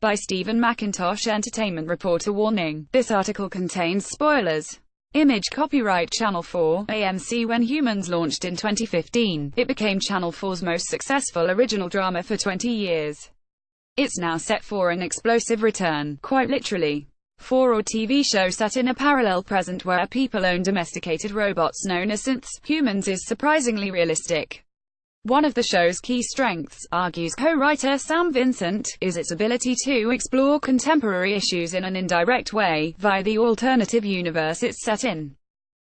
By Stephen McIntosh, Entertainment Reporter. Warning: this article contains spoilers. Image copyright Channel 4, AMC. When Humans launched in 2015, it became Channel 4's most successful original drama for 20 years. It's now set for an explosive return, quite literally. 4's TV show set in a parallel present where people own domesticated robots known as synths. Humans is surprisingly realistic. One of the show's key strengths, argues co-writer Sam Vincent, is its ability to explore contemporary issues in an indirect way, via the alternative universe it's set in.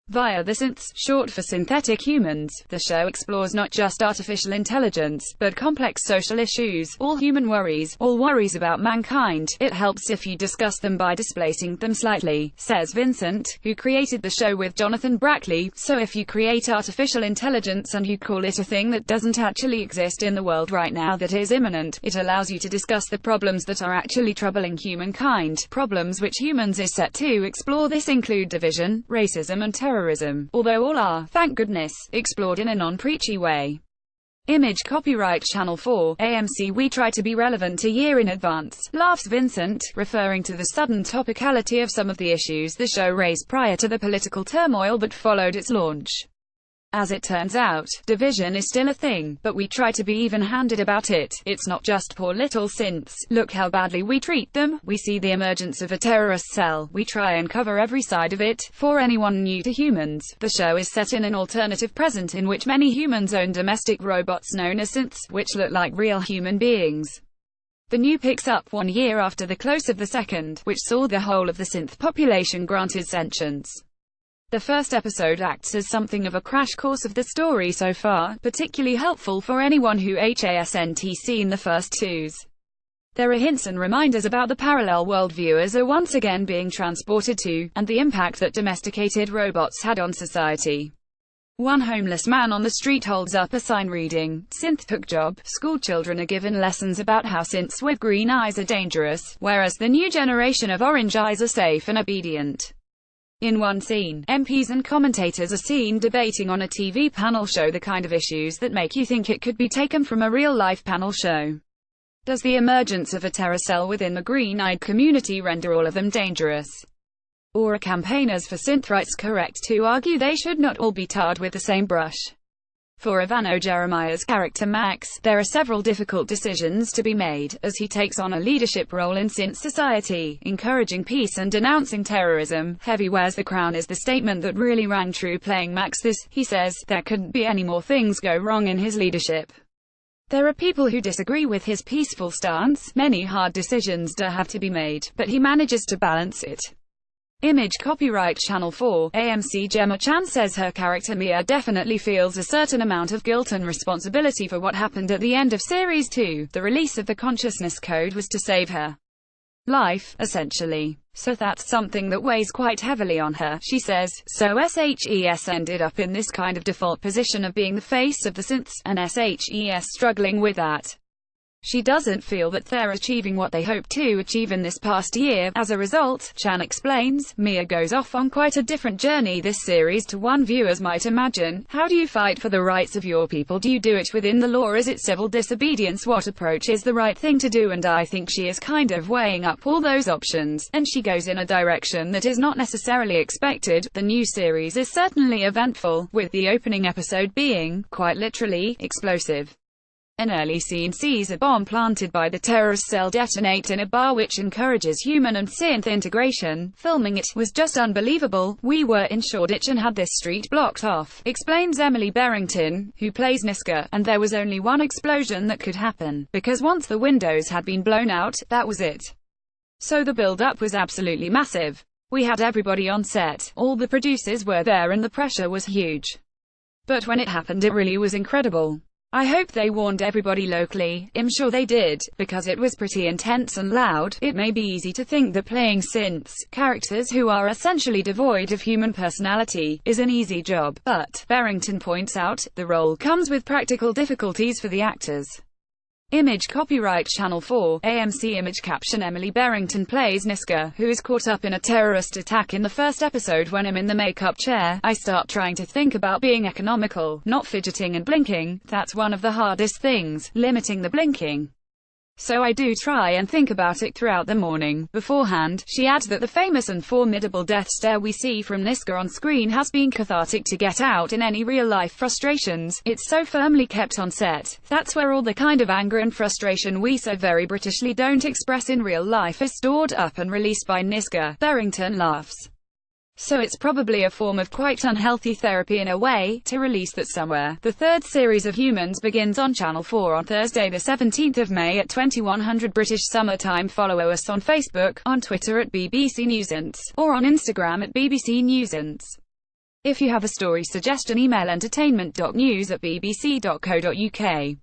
Via the synths, short for synthetic humans, the show explores not just artificial intelligence, but complex social issues, all human worries, all worries about mankind. It helps if you discuss them by displacing them slightly, says Vincent, who created the show with Jonathan Brackley. So if you create artificial intelligence and you call it a thing that doesn't actually exist in the world right now that is imminent, it allows you to discuss the problems that are actually troubling humankind, problems which Humans is set to explore. This include division, racism and terrorism, although all are, thank goodness, explored in a non-preachy way. Image copyright Channel 4, AMC. We try to be relevant a year in advance, laughs Vincent, referring to the sudden topicality of some of the issues the show raised prior to the political turmoil that followed its launch. As it turns out, division is still a thing, but we try to be even-handed about it. It's not just poor little synths, look how badly we treat them. We see the emergence of a terrorist cell. We try and cover every side of it. For anyone new to Humans, the show is set in an alternative present in which many humans own domestic robots known as synths, which look like real human beings. The new picks up 1 year after the close of the second, which saw the whole of the synth population granted sentience. The first episode acts as something of a crash course of the story so far, particularly helpful for anyone who hasn't seen the first twos. There are hints and reminders about the parallel world viewers are once again being transported to, and the impact that domesticated robots had on society. One homeless man on the street holds up a sign reading, "Synth hook job." School children are given lessons about how synths with green eyes are dangerous, whereas the new generation of orange eyes are safe and obedient. In one scene, MPs and commentators are seen debating on a TV panel show the kind of issues that make you think it could be taken from a real-life panel show. Does the emergence of a terror cell within the green-eyed community render all of them dangerous? Or are campaigners for synth rights correct to argue they should not all be tarred with the same brush? For Ivano Jeremiah's character Max, there are several difficult decisions to be made, as he takes on a leadership role in synth society, encouraging peace and denouncing terrorism. "Heavy wears the crown" is the statement that really rang true playing Max this, he says, there couldn't be any more things go wrong in his leadership. There are people who disagree with his peaceful stance, many hard decisions do have to be made, but he manages to balance it. Image copyright Channel 4, AMC. Gemma Chan says her character Mia definitely feels a certain amount of guilt and responsibility for what happened at the end of Series 2. The release of the consciousness code was to save her life, essentially. So that's something that weighs quite heavily on her, she says. So SHES ended up in this kind of default position of being the face of the synths, and SHES struggling with that. She doesn't feel that they're achieving what they hoped to achieve in this past year. As a result, Chan explains, Mia goes off on quite a different journey this series to one viewers might imagine. How do you fight for the rights of your people? Do you do it within the law? Is it civil disobedience? What approach is the right thing to do? And I think she is kind of weighing up all those options, and she goes in a direction that is not necessarily expected. The new series is certainly eventful, with the opening episode being, quite literally, explosive. An early scene sees a bomb planted by the terrorist cell detonate in a bar, which encourages human and synth integration. Filming it was just unbelievable. We were in Shoreditch and had this street blocked off, explains Emily Berrington, who plays Niska, and there was only one explosion that could happen, because once the windows had been blown out, that was it. So the build-up was absolutely massive. We had everybody on set, all the producers were there, and the pressure was huge. But when it happened, it really was incredible. I hope they warned everybody locally. I'm sure they did, because it was pretty intense and loud. It may be easy to think that playing synths, characters who are essentially devoid of human personality, is an easy job, but, Berrington points out, the role comes with practical difficulties for the actors. Image copyright Channel 4, AMC. Image caption Emily Berrington plays Niska, who is caught up in a terrorist attack in the first episode. When I'm in the makeup chair, I start trying to think about being economical, not fidgeting and blinking. That's one of the hardest things, limiting the blinking. so I do try and think about it throughout the morning, beforehand." She adds that the famous and formidable death stare we see from Niska on screen has been cathartic to get out in any real-life frustrations. "It's so firmly kept on set. That's where all the kind of anger and frustration we so very Britishly don't express in real life is stored up and released by Niska." Berrington laughs. "So it's probably a form of quite unhealthy therapy in a way, to release that somewhere." The third series of Humans begins on Channel 4 on Thursday the 17th of May at 2100 British Summer Time. Follow us on Facebook, on Twitter at BBC Newsants, or on Instagram at BBC Newsants. If you have a story suggestion, email entertainment.news@bbc.co.uk.